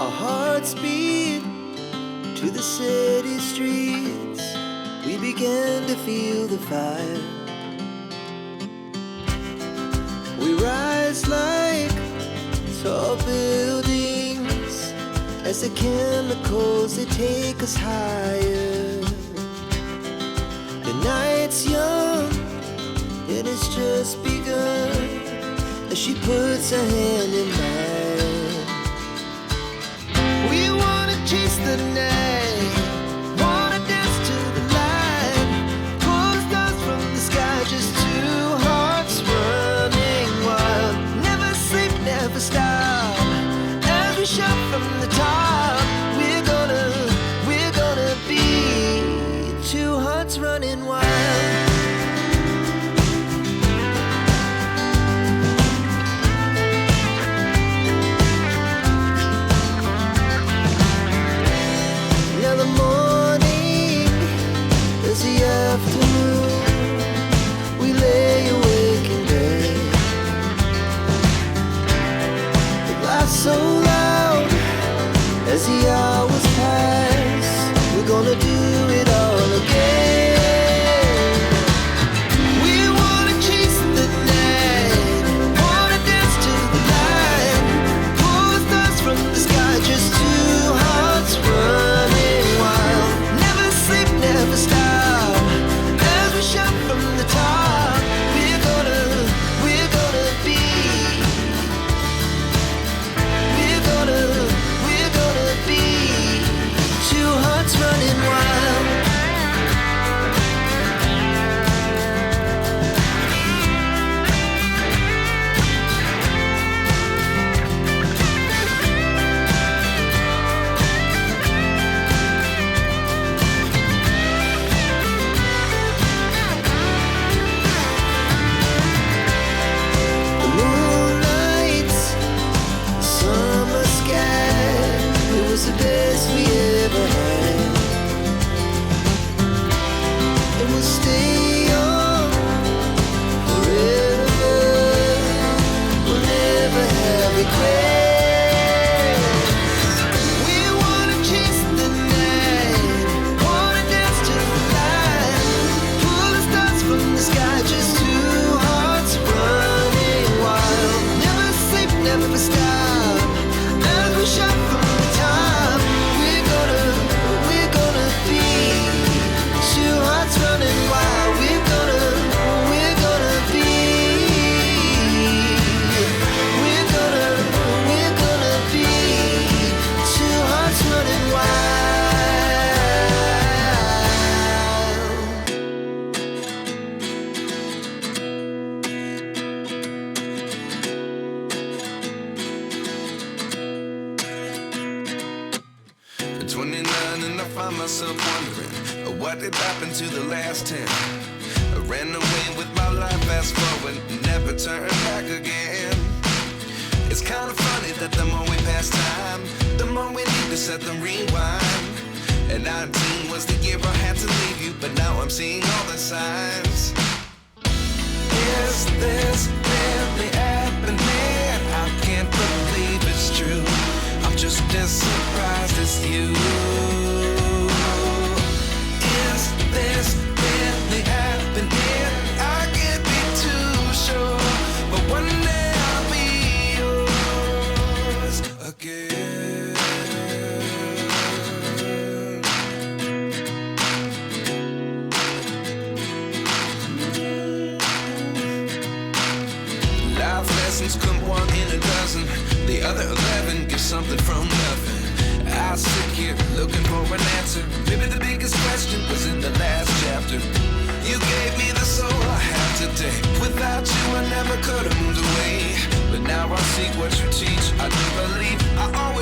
Our hearts beat to the city streets. We began to feel the fire. We rise like tall buildings as the chemicals, they take us higher. The night's young, it has just begun, as she puts her hand in mine. We wanna chase the night, wanna dance to the light, pull stars from the sky, just two hearts running wild. Never sleep, never stop, as we shout from the top. We're gonna be two hearts running wild. Now the morning is the afternoon. We lay awake in bed. The laugh so loud as the hours pass. We're gonna do it all again. We wanna chase the night, wanna dance to the light, pull stars from the sky, just two hearts running wild. Never sleep, never stop, as we shout from the top. We're gonna be, we're gonna be two hearts running wild. The moonlight, summer sky, it was the best we ever had. And we'll stay on forever. We'll never have regrets. We wanna chase the night, wanna dance to the light, pull the stars from the sky, just two hearts running wild. Never sleep, never stop, as we shout from the top. We're gonna be two hearts running wild. We're gonna be, we're gonna be two hearts running At 29 and I find myself wondering, what did happen to the last 10? I ran away with my life, fast forward, never turn back again. It's kind of funny that the more we pass time, the more we need to set them rewind. And 19 was the year I had to leave you, but now I'm seeing all the signs. Is this really happening? I can't believe it's true. I'm just as surprised as you. Is this really happening? I can't be too sure, but one day I'll be yours again. Life lessons come one in a dozen. The other 11 get something from nothing. I sit here looking for an answer. Maybe the biggest question was in the last chapter. You gave me the soul I have today. Without you I never could have moved away. But now I see what you teach. I do believe I always